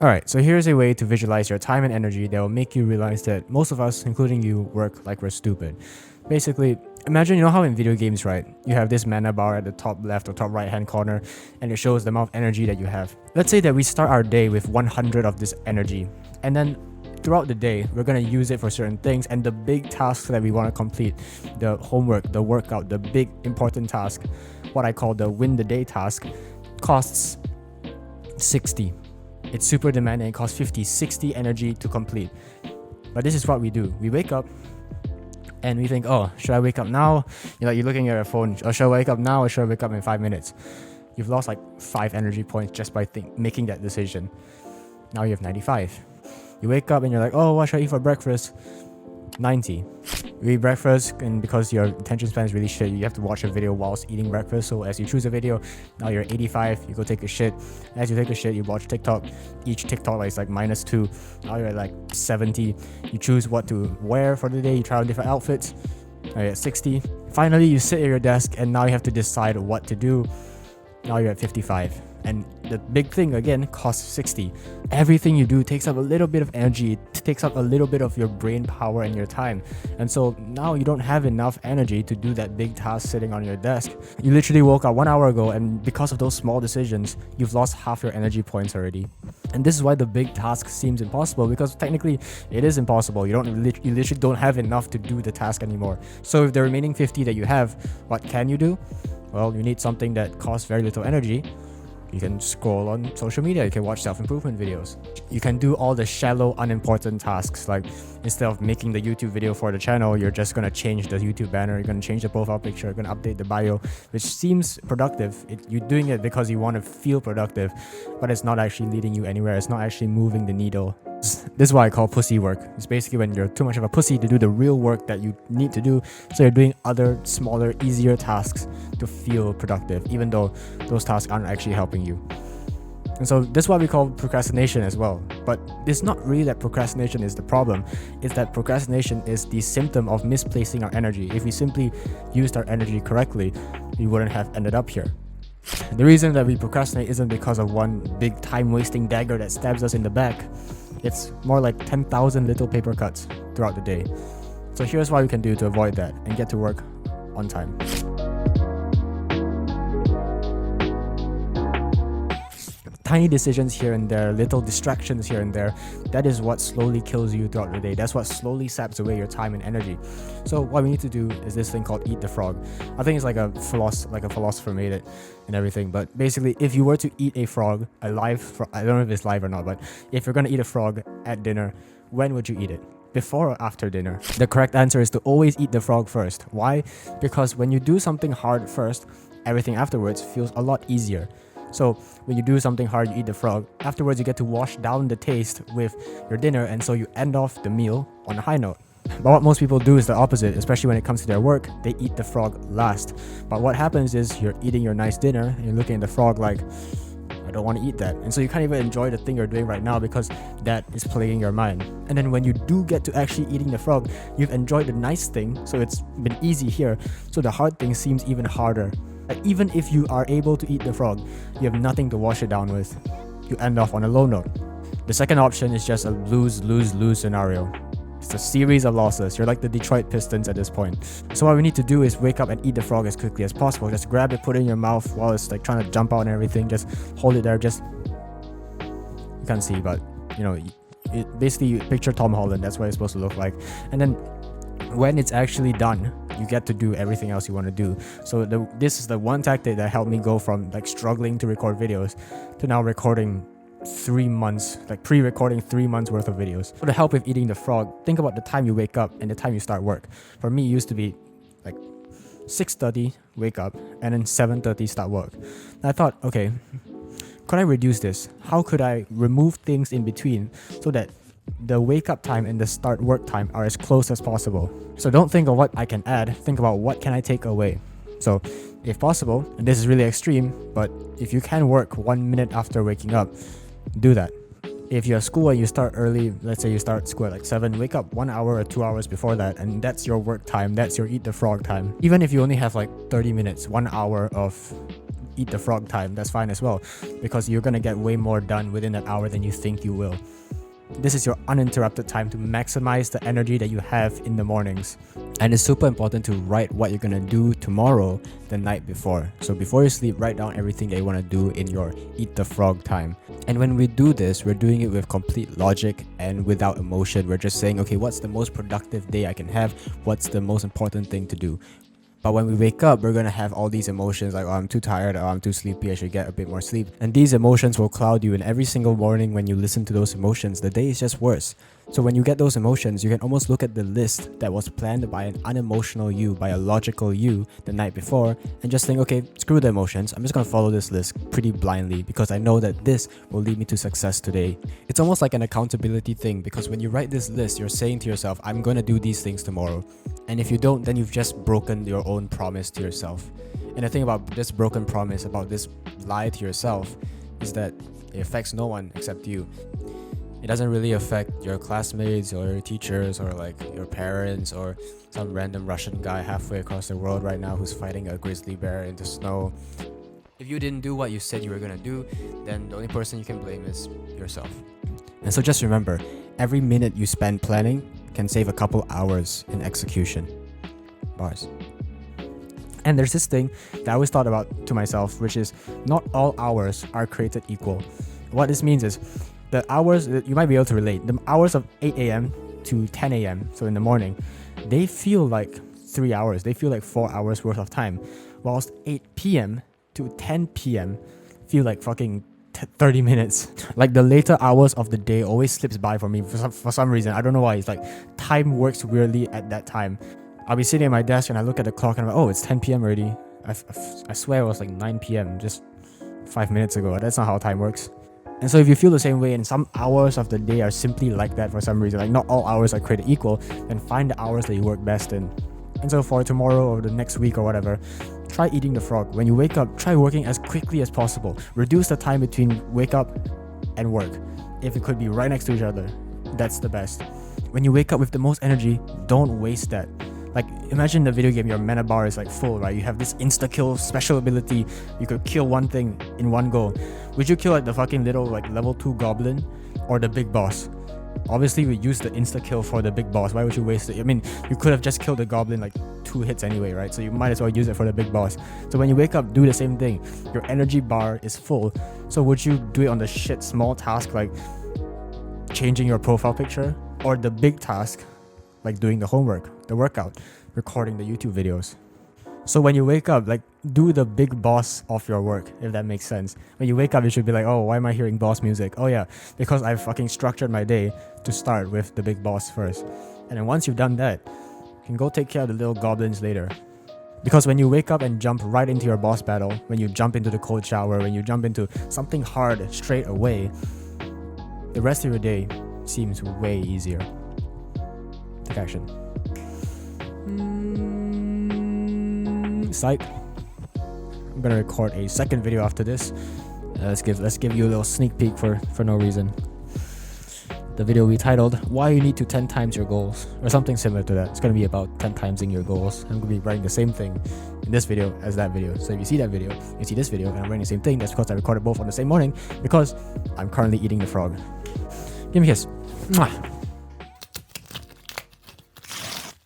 Alright, so here's a way to visualize your time and energy that will make you realize that most of us, including you, work like we're stupid. Basically, imagine you know how in video games, right? You have this mana bar at the top left or top right hand corner and it shows the amount of energy that you have. Let's say that we start our day with 100 of this energy, and then throughout the day, we're going to use it for certain things, and the big tasks that we want to complete, the homework, the workout, the big important task, what I call the win the day task, costs 60. It's super demanding. It costs 50, 60 energy to complete. But this is what we do. We wake up and we think, oh, should I wake up now? You're looking at your phone. Or should I wake up now or should I wake up in 5 minutes? You've lost like 5 energy points just by making that decision. Now you have 95. You wake up and you're like, oh, what should I eat for breakfast? 90. You eat breakfast, and because your attention span is really shit, you have to watch a video whilst eating breakfast. So as you choose a video, now you're 85, you go take a shit. As you take a shit, you watch TikTok. Each TikTok is like -2. Now you're at like 70. You choose what to wear for the day, you try on different outfits. Now you're at 60. Finally, you sit at your desk and now you have to decide what to do. Now you're at 55. And the big thing again costs 60. Everything you do takes up a little bit of energy, it takes up a little bit of your brain power and your time. And so now you don't have enough energy to do that big task sitting on your desk. You literally woke up 1 hour ago, and because of those small decisions, you've lost half your energy points already. And this is why the big task seems impossible, because technically it is impossible. You literally don't have enough to do the task anymore. So if the remaining 50 that you have, what can you do? Well, you need something that costs very little energy. You can scroll on social media, you can watch self-improvement videos. You can do all the shallow, unimportant tasks, like instead of making the YouTube video for the channel, you're just gonna change the YouTube banner, you're gonna change the profile picture, you're gonna update the bio, which seems productive. You're doing it because you want to feel productive, but it's not actually leading you anywhere. It's not actually moving the needle. This is what I call pussy work. It's basically when you're too much of a pussy to do the real work that you need to do, so you're doing other smaller, easier tasks to feel productive, even though those tasks aren't actually helping you. And so this is what we call procrastination as well. But it's not really that procrastination is the problem. It's that procrastination is the symptom of misplacing our energy. If we simply used our energy correctly, we wouldn't have ended up here. The reason that we procrastinate isn't because of one big time-wasting dagger that stabs us in the back. It's more like 10,000 little paper cuts throughout the day. So here's what we can do to avoid that and get to work on time. Tiny decisions here and there, little distractions here and there, that is what slowly kills you throughout the day. That's what slowly saps away your time and energy. So what we need to do is this thing called eat the frog. I think it's like a philosopher made it and everything, but basically if you were to eat a frog, a live frog, I don't know if it's live or not, but if you're gonna eat a frog at dinner, when would you eat it? Before or after dinner? The correct answer is to always eat the frog first. Why? Because when you do something hard first, everything afterwards feels a lot easier. So when you do something hard, you eat the frog. Afterwards, you get to wash down the taste with your dinner, and so you end off the meal on a high note. But what most people do is the opposite, especially when it comes to their work. They eat the frog last. But what happens is you're eating your nice dinner, and you're looking at the frog like, I don't want to eat that. And so you can't even enjoy the thing you're doing right now because that is plaguing your mind. And then when you do get to actually eating the frog, you've enjoyed the nice thing, so it's been easy here. So the hard thing seems even harder. Even if you are able to eat the frog, you have nothing to wash it down with. You end off on a low note. The second option is just a lose-lose-lose scenario. It's a series of losses. You're like the Detroit Pistons at this point. So what we need to do is wake up and eat the frog as quickly as possible. Just grab it, put it in your mouth while it's like trying to jump out and everything. Just hold it there. You can't see, but basically you picture Tom Holland. That's what it's supposed to look like. And then when it's actually done, you get to do everything else you want to do. So this is the one tactic that helped me go from like struggling to record videos to now recording 3 months, like pre-recording 3 months worth of videos. So to help with eating the frog, think about the time you wake up and the time you start work. For me, it used to be like 6:30 wake up and then 7:30 start work. And I thought, okay, could I reduce this? How could I remove things in between so that the wake up time and the start work time are as close as possible? So don't think of what I can add, think about what can I take away. So if possible, and this is really extreme, but if you can work 1 minute after waking up, do that. If you're at school and you start early, let's say you start school at like 7, wake up 1 hour or 2 hours before that, and that's your work time, that's your eat the frog time. Even if you only have like 30 minutes, 1 hour of eat the frog time, that's fine as well, because you're gonna get way more done within that hour than you think you will. This is your uninterrupted time to maximize the energy that you have in the mornings. And it's super important to write what you're gonna do tomorrow the night before. So before you sleep, write down everything that you wanna do in your eat the frog time. And when we do this, we're doing it with complete logic and without emotion. We're just saying, okay, what's the most productive day I can have? What's the most important thing to do? But when we wake up, we're gonna have all these emotions like, oh, I'm too tired, or I'm too sleepy, I should get a bit more sleep. And these emotions will cloud you, and every single morning when you listen to those emotions, the day is just worse. So when you get those emotions, you can almost look at the list that was planned by an unemotional you, by a logical you the night before, and just think, okay, screw the emotions, I'm just gonna follow this list pretty blindly because I know that this will lead me to success today. It's almost like an accountability thing, because when you write this list, you're saying to yourself, I'm gonna do these things tomorrow. And if you don't, then you've just broken your own promise to yourself. And the thing about this broken promise, about this lie to yourself, is that it affects no one except you. It doesn't really affect your classmates or your teachers or like your parents or some random Russian guy halfway across the world right now who's fighting a grizzly bear in the snow. If you didn't do what you said you were gonna do, then the only person you can blame is yourself. And so just remember, every minute you spend planning can save a couple hours in execution. Bars. And there's this thing that I always thought about to myself, which is not all hours are created equal. What this means is the hours that you might be able to relate, the hours of 8 a.m. to 10 a.m., so in the morning, they feel like 3 hours, they feel like 4 hours worth of time, whilst 8 p.m. to 10 p.m. feel like fucking 30 minutes. Like the later hours of the day always slips by for me for some reason. I don't know why. It's like time works weirdly at that time. I'll be sitting at my desk and I look at the clock and I'm like, oh, it's 10 p.m. already. I swear it was like 9 p.m. just 5 minutes ago. That's not how time works. And so if you feel the same way and some hours of the day are simply like that for some reason, like not all hours are created equal, then find the hours that you work best in. And so for tomorrow or the next week or whatever, try eating the frog. When you wake up, try working as quickly as possible. Reduce the time between wake up and work. If it could be right next to each other, that's the best. When you wake up with the most energy, don't waste that. Like, imagine the video game, your mana bar is like full, right? You have this insta-kill special ability. You could kill one thing in one go. Would you kill like the fucking little like level 2 goblin or the big boss? Obviously, we use the insta-kill for the big boss. Why would you waste it? I mean, you could have just killed the goblin like 2 hits anyway, right? So you might as well use it for the big boss. So when you wake up, do the same thing. Your energy bar is full. So would you do it on the shit small task like changing your profile picture? Or the big task like doing the homework, the workout, recording the YouTube videos? So when you wake up, like, do the big boss of your work, if that makes sense. When you wake up, you should be like, oh, why am I hearing boss music? Oh yeah, because I've fucking structured my day to start with the big boss first. And then once you've done that, you can go take care of the little goblins later. Because when you wake up and jump right into your boss battle, when you jump into the cold shower, when you jump into something hard straight away, the rest of your day seems way easier. Take action. Psych. I'm gonna record a second video after this. Let's give you a little sneak peek for no reason. The video we titled "Why You Need to 10 Times Your Goals" or something similar to that. It's gonna be about 10 timesing your goals. I'm gonna be writing the same thing in this video as that video. So if you see that video, you see this video, and I'm writing the same thing, that's because I recorded both on the same morning because I'm currently eating the frog. Give me a kiss. Mwah.